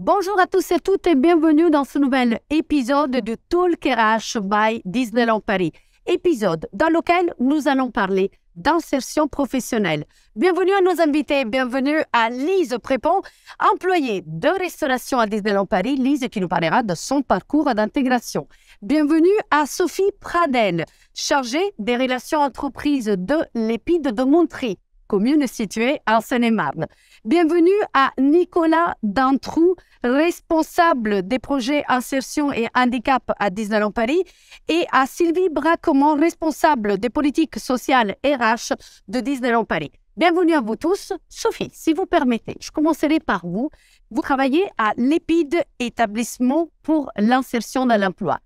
Bonjour à tous et toutes et bienvenue dans ce nouvel épisode de Talk RH by Disneyland Paris. Épisode dans lequel nous allons parler d'insertion professionnelle. Bienvenue à nos invités, bienvenue à Lise Prépon, employée de restauration à Disneyland Paris. Lise qui nous parlera de son parcours d'intégration. Bienvenue à Sophie Pradel, chargée des relations entreprises de l'Épide de Montry, commune située en Seine-et-Marne. Bienvenue à Nicolas Dantrou, responsable des projets insertion et handicap à Disneyland Paris, et à Sylvie Bracomont, responsable des politiques sociales RH de Disneyland Paris. Bienvenue à vous tous. Sophie, si vous permettez, je commencerai par vous. Vous travaillez à l'Épide, établissement pour l'insertion dans l'emploi.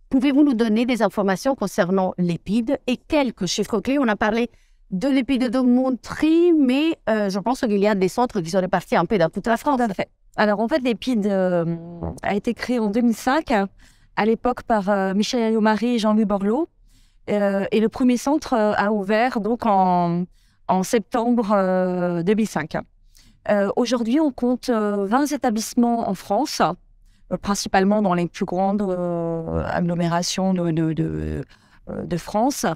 Pouvez-vous nous donner des informations concernant l'Épide et quelques chiffres clés? On a parlé de l'Épide de Montry, mais je pense qu'il y a des centres qui sont répartis un peu dans toute la France. Tout à fait. Alors, en fait, l'Épide a été créé en 2005, à l'époque par Michel Alliot-Marie et Jean-Louis Borloo. Et le premier centre a ouvert donc en septembre 2005. Aujourd'hui, on compte 20 établissements en France, principalement dans les plus grandes agglomérations de France.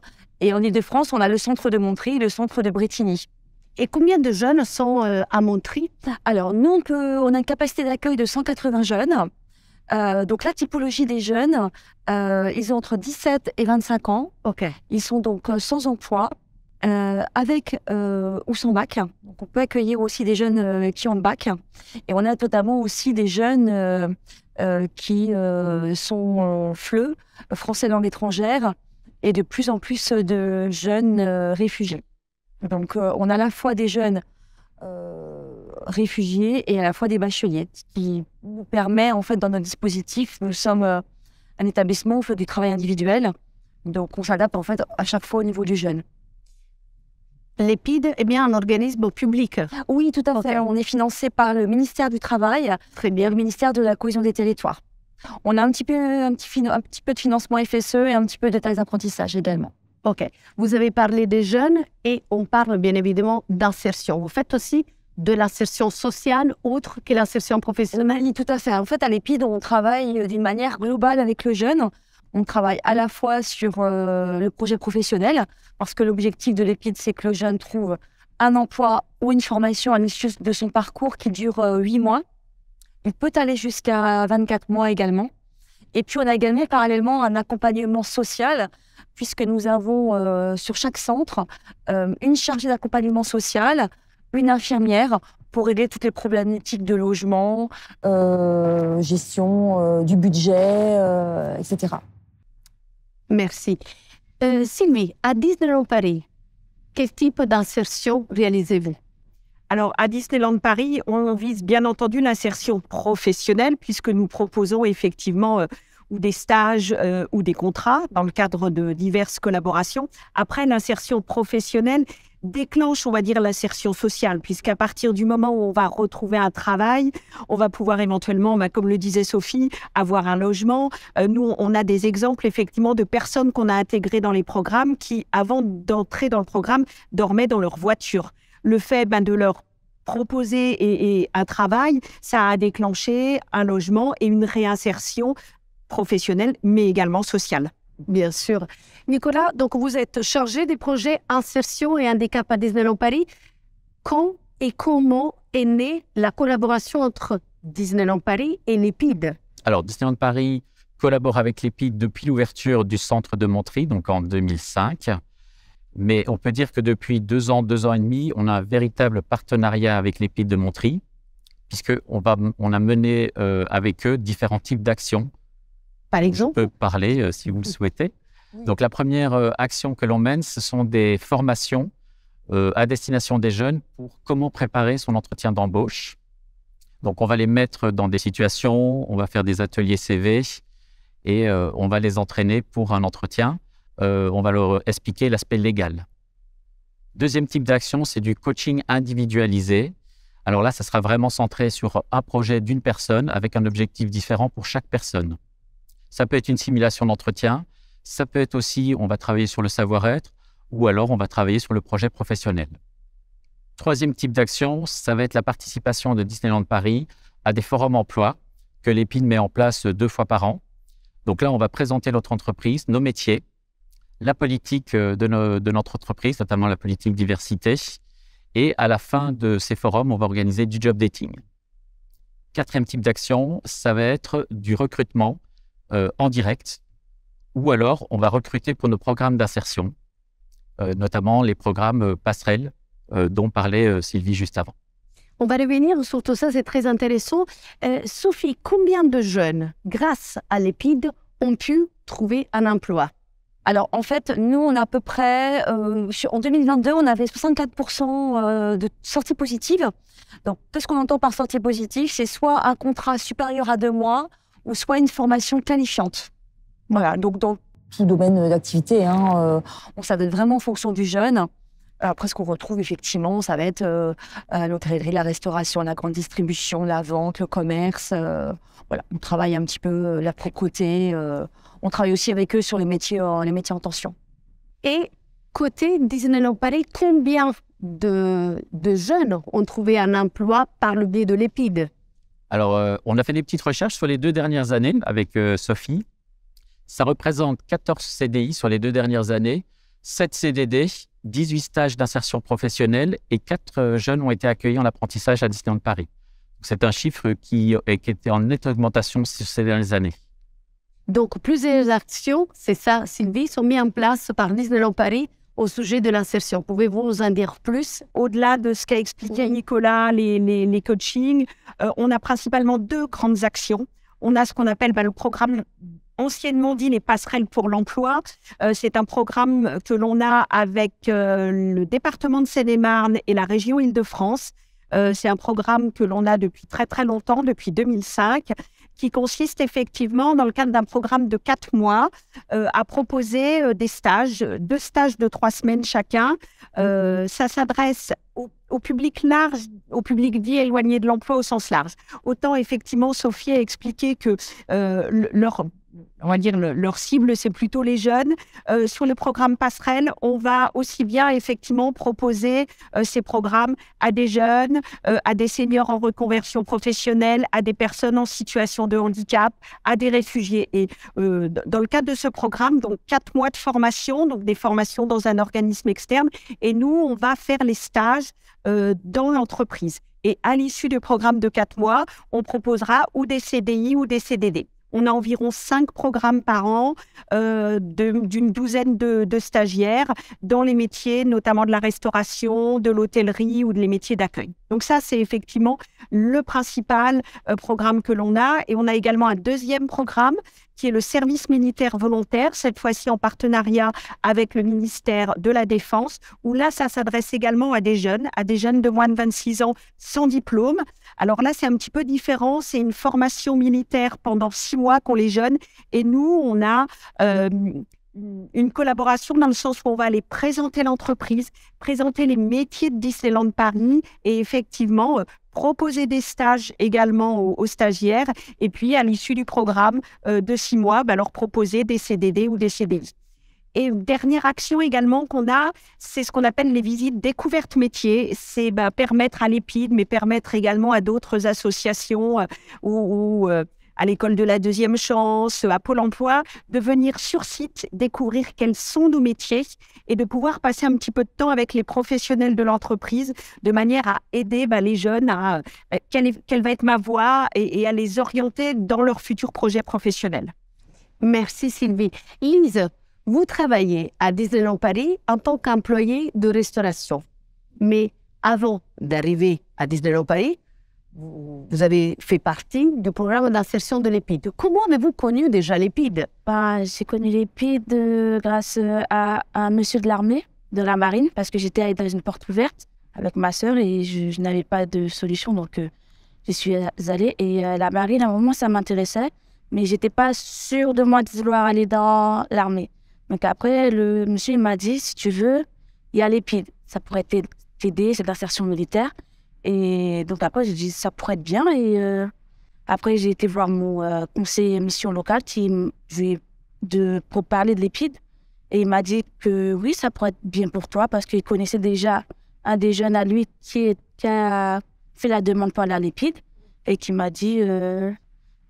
Et en Ile-de-France, on a le centre de Montry et le centre de Brétigny. Et combien de jeunes sont à Montry? Alors, nous, on a une capacité d'accueil de 180 jeunes. Donc, la typologie des jeunes, ils ont entre 17 et 25 ans. Okay. Ils sont donc sans emploi, avec ou sans bac. Donc, on peut accueillir aussi des jeunes qui ont le bac. Et on a notamment aussi des jeunes qui sont FLE, français langue étrangère, et de plus en plus de jeunes réfugiés. Donc, on a à la fois des jeunes réfugiés et à la fois des bacheliers, ce qui nous permet, en fait, dans notre dispositif, nous sommes un établissement où on fait du travail individuel, donc on s'adapte, en fait, à chaque fois au niveau du jeune. L'Épide est bien un organisme public? Oui, tout à fait. On est financé par le ministère du Travail et le ministère de la Cohésion des Territoires. On a un petit peu de financement FSE et un petit peu de taxes d'apprentissage également. OK. Vous avez parlé des jeunes et on parle bien évidemment d'insertion. Vous faites aussi de l'insertion sociale autre que l'insertion professionnelle? Oui, tout à fait. En fait, à l'Épide, on travaille d'une manière globale avec le jeune. On travaille à la fois sur le projet professionnel, parce que l'objectif de l'Épide, c'est que le jeune trouve un emploi ou une formation à l'issue de son parcours qui dure 8 mois. Il peut aller jusqu'à 24 mois également. Et puis, on a également parallèlement un accompagnement social, puisque nous avons sur chaque centre une chargée d'accompagnement social, une infirmière pour régler toutes les problématiques de logement, gestion du budget, etc. Merci. Sylvie, à Disneyland Paris, quel type d'insertion réalisez-vous? Alors, à Disneyland Paris, on vise bien entendu l'insertion professionnelle puisque nous proposons effectivement ou des stages ou des contrats dans le cadre de diverses collaborations. Après, l'insertion professionnelle déclenche, on va dire, l'insertion sociale puisqu'à partir du moment où on va retrouver un travail, on va pouvoir éventuellement, comme le disait Sophie, avoir un logement. Nous, on a des exemples effectivement de personnes qu'on a intégrées dans les programmes qui, avant d'entrer dans le programme, dormaient dans leur voiture. Le fait de leur proposer et un travail, ça a déclenché un logement et une réinsertion professionnelle, mais également sociale. Bien sûr. Nicolas, donc vous êtes chargé des projets insertion et handicap à Disneyland Paris. Quand et comment est née la collaboration entre Disneyland Paris et l'Épide? Alors, Disneyland Paris collabore avec l'Épide depuis l'ouverture du centre de Montry, donc en 2005. Mais on peut dire que depuis 2 ans et demi, on a un véritable partenariat avec l'Épide de Montry, puisqu'on a mené avec eux différents types d'actions. Par exemple? Je peux parler si vous le souhaitez. Oui. Donc, la première action que l'on mène, ce sont des formations à destination des jeunes pour comment préparer son entretien d'embauche. Donc, on va les mettre dans des situations, on va faire des ateliers CV et on va les entraîner pour un entretien. On va leur expliquer l'aspect légal. Deuxième type d'action, c'est du coaching individualisé. Alors là, ça sera vraiment centré sur un projet d'une personne avec un objectif différent pour chaque personne. Ça peut être une simulation d'entretien, ça peut être aussi, on va travailler sur le savoir-être ou alors on va travailler sur le projet professionnel. Troisième type d'action, ça va être la participation de Disneyland Paris à des forums emploi que l'EPID met en place 2 fois par an. Donc là, on va présenter notre entreprise, nos métiers, la politique de notre entreprise, notamment la politique diversité. Et à la fin de ces forums, on va organiser du job dating. 4e type d'action, ça va être du recrutement en direct, ou alors on va recruter pour nos programmes d'insertion, notamment les programmes passerelles dont parlait Sylvie juste avant. On va revenir sur tout ça, c'est très intéressant. Sophie, combien de jeunes, grâce à l'EPID, ont pu trouver un emploi? Alors, en fait, nous, on a à peu près, en 2022, on avait 64% de sorties positives. Donc, qu'est-ce qu'on entend par sortie positive? C'est soit un contrat supérieur à 2 mois ou soit une formation qualifiante. Voilà, donc dans tout domaine d'activité, ça va être vraiment en fonction du jeune. Après, ce qu'on retrouve effectivement, ça va être l'hôtellerie, la restauration, la grande distribution, la vente, le commerce. Voilà, on travaille un petit peu la propreté. On travaille aussi avec eux sur les métiers en tension. Et côté Disneyland Paris, combien de jeunes ont trouvé un emploi par le biais de l'EPID? Alors, on a fait des petites recherches sur les 2 dernières années avec Sophie. Ça représente 14 CDI sur les 2 dernières années, 7 CDD, 18 stages d'insertion professionnelle et 4 jeunes ont été accueillis en apprentissage à Disneyland Paris. C'est un chiffre qui était en nette augmentation sur ces dernières années. Donc, plusieurs actions, c'est ça, Sylvie, sont mises en place par Disneyland Paris au sujet de l'insertion. Pouvez-vous nous en dire plus? Au-delà de ce qu'a expliqué Nicolas, les coachings, on a principalement 2 grandes actions. On a ce qu'on appelle le programme anciennement dit les passerelles pour l'emploi. C'est un programme que l'on a avec le département de Seine-et-Marne et la région Île-de-France. C'est un programme que l'on a depuis très très longtemps, depuis 2005, qui consiste effectivement, dans le cadre d'un programme de 4 mois, à proposer des stages, 2 stages de 3 semaines chacun. Ça s'adresse au public large, au public dit éloigné de l'emploi au sens large. Autant effectivement, Sophie a expliqué que leur cible, c'est plutôt les jeunes. Sur le programme Passerelle, on va aussi bien effectivement proposer ces programmes à des jeunes, à des seniors en reconversion professionnelle, à des personnes en situation de handicap, à des réfugiés. Et dans le cadre de ce programme, donc 4 mois de formation, donc des formations dans un organisme externe, et nous, on va faire les stages dans l'entreprise. Et à l'issue du programme de 4 mois, on proposera ou des CDI ou des CDD. On a environ 5 programmes par an d'une douzaine de stagiaires dans les métiers, notamment de la restauration, de l'hôtellerie ou les métiers d'accueil. Donc ça, c'est effectivement le principal programme que l'on a. Et on a également un 2e programme qui est le service militaire volontaire, cette fois-ci en partenariat avec le ministère de la Défense, où là, ça s'adresse également à des jeunes de moins de 26 ans sans diplôme. Alors là, c'est un petit peu différent. C'est une formation militaire pendant 6 mois qu'ont les jeunes. Et nous, on a une collaboration dans le sens où on va aller présenter l'entreprise, présenter les métiers de Disneyland Paris et effectivement proposer des stages également aux stagiaires et puis à l'issue du programme de 6 mois, leur proposer des CDD ou des CDI. Et dernière action également qu'on a, c'est ce qu'on appelle les visites découvertes métiers. C'est permettre à l'EPID, mais permettre également à d'autres associations ou à l'école de la deuxième chance, à Pôle emploi, de venir sur site, découvrir quels sont nos métiers et de pouvoir passer un petit peu de temps avec les professionnels de l'entreprise de manière à aider les jeunes à quelle va être ma voie et à les orienter dans leur futur projet professionnel. Merci Sylvie. Lise, vous travaillez à Disneyland Paris en tant qu'employée de restauration. Mais avant d'arriver à Disneyland Paris, vous avez fait partie du programme d'insertion de l'EPID. Comment avez-vous connu déjà l'EPID? J'ai connu l'EPID grâce à un monsieur de l'armée, de la marine, parce que j'étais dans une porte ouverte avec ma sœur et je n'avais pas de solution, donc je suis allée. Et la marine, à un moment, ça m'intéressait, mais je n'étais pas sûre de moi de vouloir aller dans l'armée. Donc après, le monsieur m'a dit, si tu veux, il y a l'EPID. Ça pourrait t'aider, c'est d'insertion militaire. Et donc après, j'ai dit, ça pourrait être bien. Et après, j'ai été voir mon conseiller mission locale pour parler de l'EPID. Et il m'a dit que oui, ça pourrait être bien pour toi parce qu'il connaissait déjà un des jeunes à lui qui a fait la demande pour aller à l'EPID. et qui m'a dit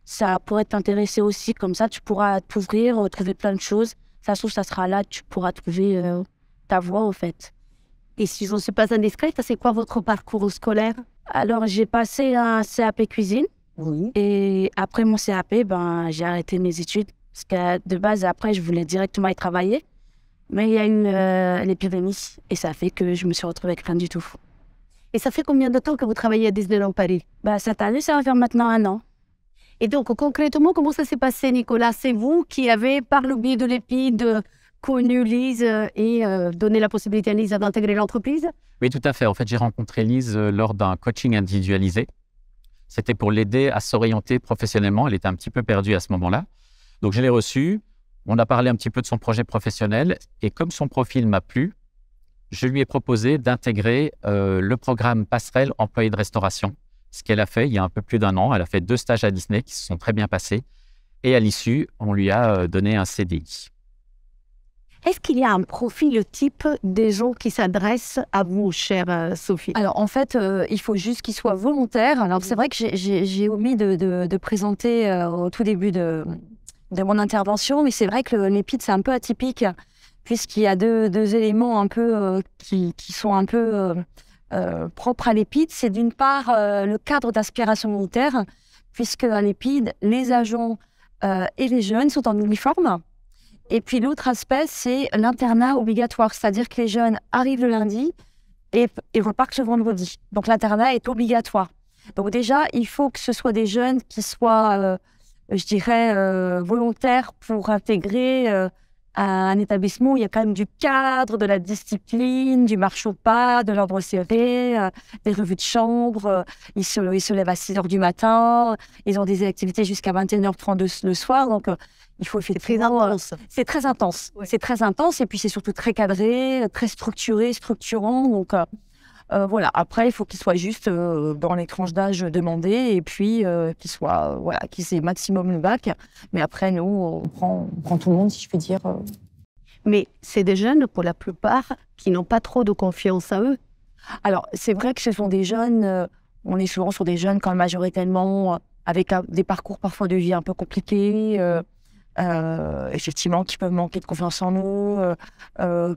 ça pourrait t'intéresser aussi, comme ça tu pourras t'ouvrir, trouver plein de choses. Ça se trouve, ça sera là, tu pourras trouver ta voie en fait. Et si je ne suis pas indiscrète, c'est quoi votre parcours scolaire? Alors j'ai passé un CAP cuisine. Oui. Et après mon CAP, j'ai arrêté mes études. Parce que de base, après, je voulais directement y travailler. Mais il y a une épidémie. Et ça fait que je me suis retrouvée avec rien du tout. Et ça fait combien de temps que vous travaillez à Disneyland Paris? Cette année, ça va faire maintenant 1 an. Et donc, concrètement, comment ça s'est passé, Nicolas? C'est vous qui avez, par le biais de l'EPID, connu Lise et donné la possibilité à Lise d'intégrer l'entreprise? Oui, tout à fait. En fait, j'ai rencontré Lise lors d'un coaching individualisé. C'était pour l'aider à s'orienter professionnellement. Elle était un petit peu perdue à ce moment-là. Donc, je l'ai reçue. On a parlé un petit peu de son projet professionnel. Et comme son profil m'a plu, je lui ai proposé d'intégrer le programme Passerelle employé de restauration. Ce qu'elle a fait il y a un peu plus d'1 an. Elle a fait 2 stages à Disney qui se sont très bien passés. Et à l'issue, on lui a donné un CDI. Est-ce qu'il y a un profil type des gens qui s'adressent à vous, chère Sophie? Alors, en fait, il faut juste qu'ils soient volontaires. Alors, c'est vrai que j'ai omis de présenter au tout début de mon intervention, mais c'est vrai que l'EPID, c'est un peu atypique, puisqu'il y a deux éléments un peu qui sont un peu propres à l'EPID. C'est d'une part le cadre d'aspiration militaire, puisque à l'EPID, les agents et les jeunes sont en uniforme. Et puis l'autre aspect, c'est l'internat obligatoire, c'est-à-dire que les jeunes arrivent le lundi et repartent le vendredi. Donc l'internat est obligatoire. Donc déjà, il faut que ce soit des jeunes qui soient, je dirais, volontaires pour intégrer un établissement où il y a quand même du cadre, de la discipline, du marche au pas, de l'ordre serré, des revues de chambre. Ils se lèvent à 6h du matin, ils ont des activités jusqu'à 21h30 le soir. Donc, il faut effectivement... C'est très intense. Ouais. C'est très intense et puis c'est surtout très cadré, très structuré, structurant. Donc, voilà. Après, il faut qu'ils soient juste dans les tranches d'âge demandées et puis qu'ils aient maximum le bac. Mais après, nous, on prend tout le monde, si je puis dire. Mais c'est des jeunes, pour la plupart, qui n'ont pas trop de confiance en eux. Alors, c'est vrai que ce sont des jeunes, on est souvent sur des jeunes quand même majoritairement avec des parcours parfois de vie un peu compliqués, effectivement, qui peuvent manquer de confiance en nous,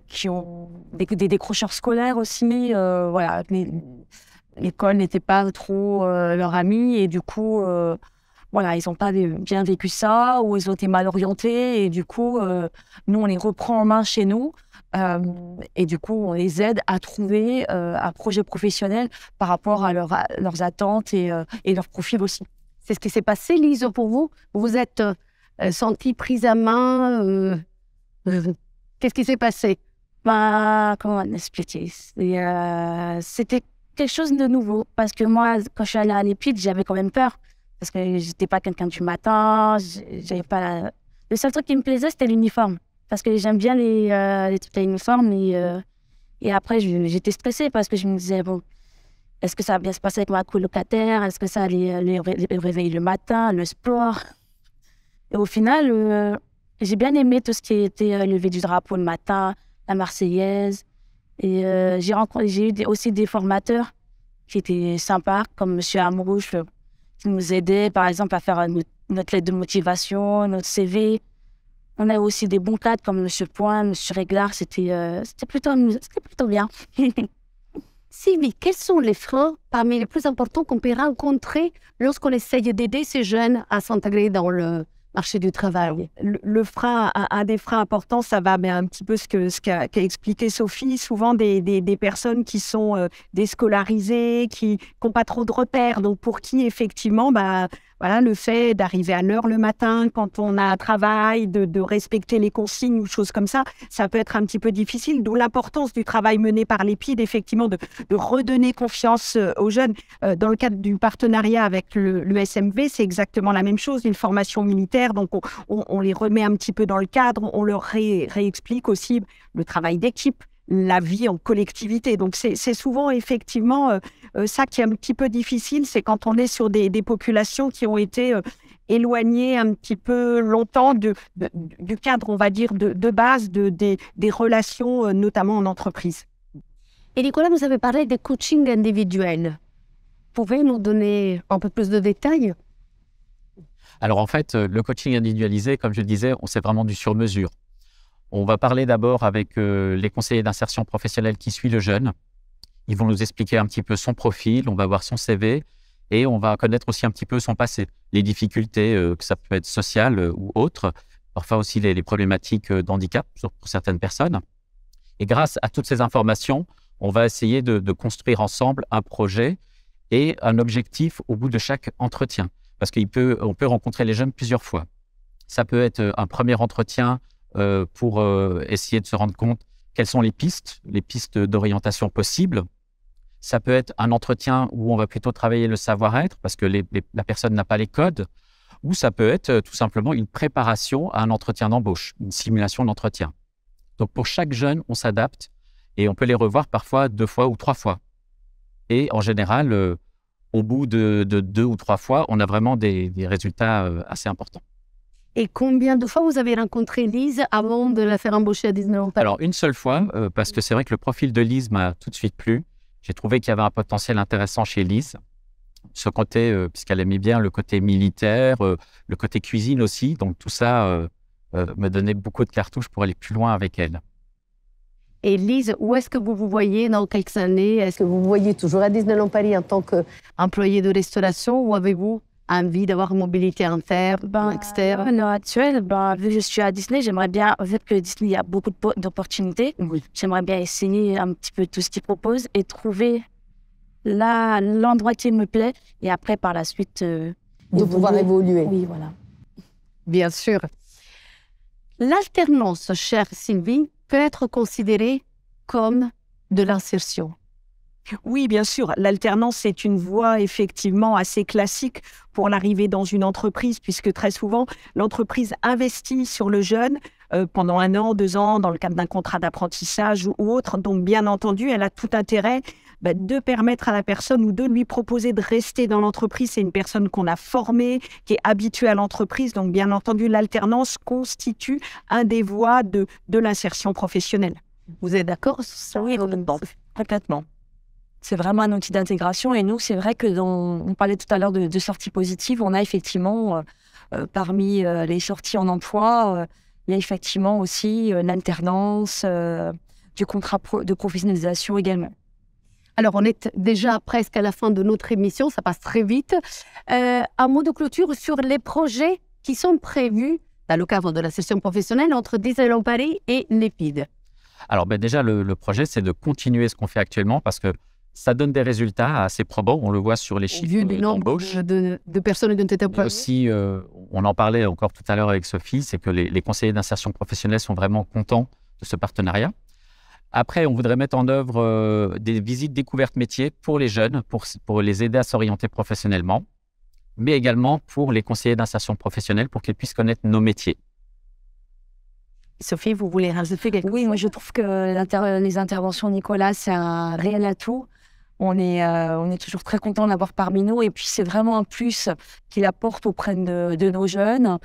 qui ont des décrocheurs scolaires aussi. Voilà, l'école n'était pas trop leur ami et du coup, voilà, ils n'ont pas bien vécu ça ou ils ont été mal orientés et du coup, nous, on les reprend en main chez nous et du coup, on les aide à trouver un projet professionnel par rapport à leurs attentes et leur profil aussi. C'est ce qui s'est passé, Lise, pour vous? Vous vous êtes sentie prise à main qu'est-ce qui s'est passé? Comment expliquer? C'était quelque chose de nouveau parce que moi, quand je suis allée à l'EPID, j'avais quand même peur. Parce que je n'étais pas quelqu'un du matin, j'avais pas... Le seul truc qui me plaisait, c'était l'uniforme. Parce que j'aime bien les trucs à uniforme. Et après, j'étais stressée parce que je me disais, bon, est-ce que ça va bien se passer avec ma colocataire? Est-ce que ça allait les réveiller le matin, le sport? Et au final, j'ai bien aimé tout ce qui était lever du drapeau le matin, la Marseillaise. Et j'ai eu aussi des formateurs qui étaient sympas, comme M. Amrouche, qui nous aidait, par exemple, à faire notre lettre de motivation, notre CV. On a aussi des bons cadres comme M. Point, M. Réglard. C'était plutôt bien. Sylvie, quels sont les freins parmi les plus importants qu'on peut rencontrer lorsqu'on essaye d'aider ces jeunes à s'intégrer dans le marché du travail? Le frein, un des freins importants, ça va un petit peu ce qu'a expliqué Sophie. Souvent des personnes qui sont déscolarisées, qui n'ont pas trop de repères, donc pour qui effectivement, voilà, le fait d'arriver à l'heure le matin quand on a un travail, de respecter les consignes ou choses comme ça peut être un petit peu difficile. D'où l'importance du travail mené par l'EPID, effectivement, de redonner confiance aux jeunes. Dans le cadre du partenariat avec le SMV, c'est exactement la même chose, une formation militaire. Donc, on les remet un petit peu dans le cadre, on leur réexplique aussi le travail d'équipe, la vie en collectivité. Donc, c'est souvent effectivement ça qui est un petit peu difficile, c'est quand on est sur des populations qui ont été éloignées un petit peu longtemps du cadre, on va dire, de base des relations, notamment en entreprise. Et Nicolas, vous avez parlé des coachings individuels. pouvez nous donner un peu plus de détails? Alors en fait, le coaching individualisé, comme je le disais, c'est vraiment du sur-mesure. On va parler d'abord avec les conseillers d'insertion professionnelle qui suivent le jeune. Ils vont nous expliquer un petit peu son profil, on va voir son CV et on va connaître aussi un petit peu son passé, les difficultés, que ça peut être sociales ou autres, parfois aussi les problématiques d'handicap pour certaines personnes. Et grâce à toutes ces informations, on va essayer de construire ensemble un projet et un objectif au bout de chaque entretien. Parce qu'on peut rencontrer les jeunes plusieurs fois. Ça peut être un premier entretien pour essayer de se rendre compte quelles sont les pistes d'orientation possibles. Ça peut être un entretien où on va plutôt travailler le savoir-être parce que la personne n'a pas les codes. Ou ça peut être tout simplement une préparation à un entretien d'embauche, une simulation d'entretien. Donc pour chaque jeune, on s'adapte et on peut les revoir parfois 2 fois ou 3 fois. Et en général, au bout de 2 ou 3 fois, on a vraiment des résultats assez importants. Et combien de fois vous avez rencontré Lise avant de la faire embaucher à Disneyland Paris? Alors, une seule fois, parce que c'est vrai que le profil de Lise m'a tout de suite plu. J'ai trouvé qu'il y avait un potentiel intéressant chez Lise. Ce côté, puisqu'elle aimait bien le côté militaire, le côté cuisine aussi. Donc, tout ça me donnait beaucoup de cartouches pour aller plus loin avec elle. Et Lise, où est-ce que vous vous voyez dans quelques années? Est-ce que vous vous voyez toujours à Disneyland Paris en tant qu'employé de restauration ou avez-vous envie d'avoir une mobilité interne, externe? À l'heure actuelle, vu que je suis à Disney, j'aimerais bien, vu que Disney, il y a beaucoup d'opportunités, j'aimerais bien essayer un petit peu tout ce qu'ils proposent et trouver l'endroit qui me plaît et après, par la suite, de pouvoir évoluer. Oui, voilà. Bien sûr. L'alternance, chère Sylvie, peut être considérée comme de l'insertion. Oui, bien sûr. L'alternance, c'est une voie effectivement assez classique pour l'arrivée dans une entreprise, puisque très souvent, l'entreprise investit sur le jeune pendant 1 an, 2 ans, dans le cadre d'un contrat d'apprentissage ou autre. Donc, bien entendu, elle a tout intérêt de permettre à la personne ou de lui proposer de rester dans l'entreprise. C'est une personne qu'on a formée, qui est habituée à l'entreprise. Donc, bien entendu, l'alternance constitue un des voies de l'insertion professionnelle. Vous êtes d'accord sur ça? Oui, complètement. C'est vraiment un outil d'intégration. Et nous, c'est vrai que on parlait tout à l'heure de sorties positives. On a effectivement, parmi les sorties en emploi, il y a effectivement aussi l'alternance, du contrat de professionnalisation également. Alors, on est déjà presque à la fin de notre émission. Ça passe très vite. Un mot de clôture sur les projets qui sont prévus dans le cadre de la session professionnelle entre Disneyland Paris et l'EPID. Alors, déjà, le projet, c'est de continuer ce qu'on fait actuellement parce que ça donne des résultats assez probants. On le voit sur les chiffres vu du nombre de personnes qui ont été employées. Aussi, on en parlait encore tout à l'heure avec Sophie, c'est que les conseillers d'insertion professionnelle sont vraiment contents de ce partenariat. Après, on voudrait mettre en œuvre des visites découvertes métiers pour les jeunes, pour les aider à s'orienter professionnellement, mais également pour les conseillers d'insertion professionnelle pour qu'ils puissent connaître nos métiers. Sophie, vous voulez rajouter quelque chose? Oui, moi je trouve que les interventions de Nicolas, c'est un réel atout. On est toujours très content d'avoir parmi nous et puis c'est vraiment un plus qu'il apporte auprès de nos jeunes,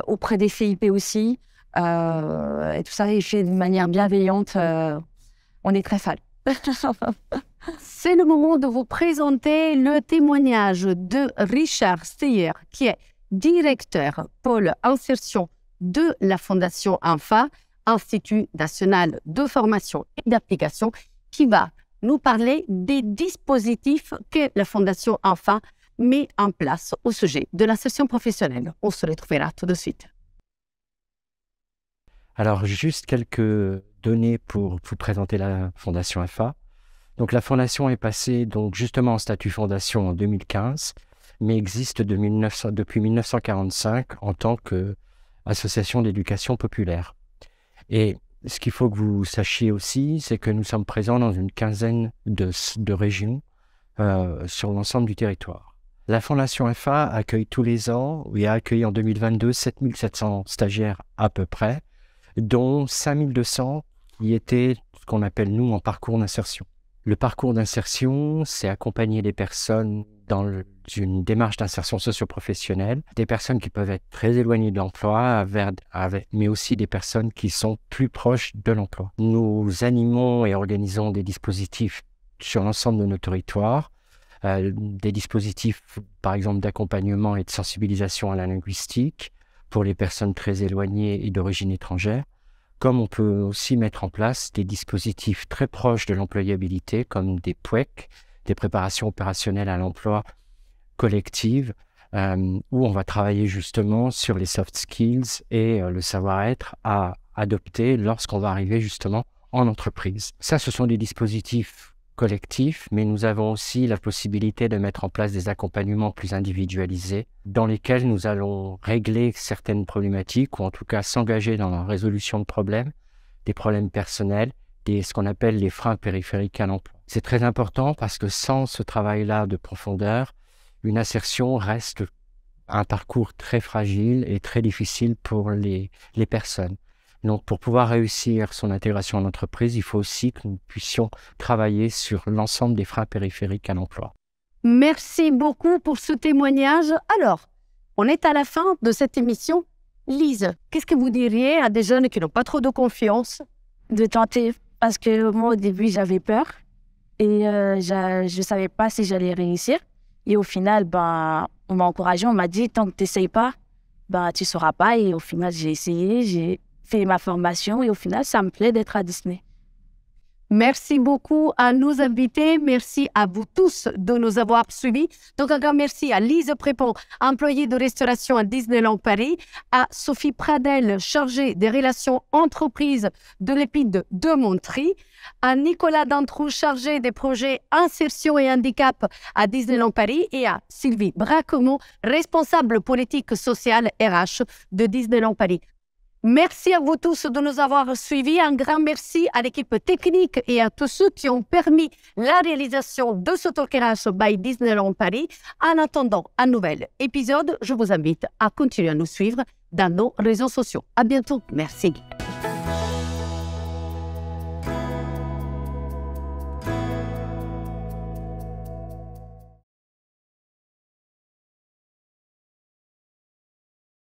auprès des CIP aussi. Et tout ça est fait d'une manière bienveillante. On est très fans. C'est le moment de vous présenter le témoignage de Richard Steyer, qui est directeur pôle insertion de la Fondation INFA, Institut national de formation et d'application, qui va nous parler des dispositifs que la Fondation INFA met en place au sujet de l'insertion professionnelle. On se retrouvera tout de suite. Alors, juste quelques données pour vous présenter la Fondation INFA. Donc, la Fondation est passée donc, justement en statut Fondation en 2015, mais existe depuis 1945 en tant qu'association d'éducation populaire. Et ce qu'il faut que vous sachiez aussi, c'est que nous sommes présents dans une quinzaine de régions sur l'ensemble du territoire. La Fondation INFA accueille tous les ans, et a accueilli en 2022 7700 stagiaires à peu près, dont 5200 qui étaient ce qu'on appelle nous en parcours d'insertion. Le parcours d'insertion, c'est accompagner les personnes dans une démarche d'insertion socio-professionnelle, des personnes qui peuvent être très éloignées de l'emploi, mais aussi des personnes qui sont plus proches de l'emploi. Nous animons et organisons des dispositifs sur l'ensemble de nos territoires des dispositifs, par exemple, d'accompagnement et de sensibilisation à la linguistique pour les personnes très éloignées et d'origine étrangère, comme on peut aussi mettre en place des dispositifs très proches de l'employabilité, comme des POEC, des préparations opérationnelles à l'emploi collectives, où on va travailler justement sur les soft skills et le savoir-être à adopter lorsqu'on va arriver justement en entreprise. Ça, ce sont des dispositifs collectifs, mais nous avons aussi la possibilité de mettre en place des accompagnements plus individualisés dans lesquels nous allons régler certaines problématiques ou en tout cas s'engager dans la résolution de problèmes, des problèmes personnels, ce qu'on appelle les freins périphériques à l'emploi. C'est très important parce que sans ce travail-là de profondeur, une insertion reste un parcours très fragile et très difficile pour les personnes. Donc, pour pouvoir réussir son intégration en entreprise, il faut aussi que nous puissions travailler sur l'ensemble des freins périphériques à l'emploi. Merci beaucoup pour ce témoignage. Alors, on est à la fin de cette émission. Lise, qu'est-ce que vous diriez à des jeunes qui n'ont pas trop de confiance? De tenter, parce que moi, au début, j'avais peur et je ne savais pas si j'allais réussir. Et au final, on m'a encouragé, on m'a dit, tant que tu n'essayes pas, tu ne sauras pas. Et au final, j'ai essayé, j'ai fait ma formation et au final, ça me plaît d'être à Disney. Merci beaucoup à nos invités. Merci à vous tous de nous avoir suivis. Donc, un grand merci à Lise Prépon, employée de restauration à Disneyland Paris, à Sophie Pradel, chargée des relations entreprises de l'EPID de Montry, à Nicolas Dantrou, chargé des projets insertion et handicap à Disneyland Paris, et à Sylvie Bracquemont, responsable politique sociale RH de Disneyland Paris. Merci à vous tous de nous avoir suivis. Un grand merci à l'équipe technique et à tous ceux qui ont permis la réalisation de ce Talk RH by Disneyland Paris. En attendant un nouvel épisode, je vous invite à continuer à nous suivre dans nos réseaux sociaux. À bientôt. Merci.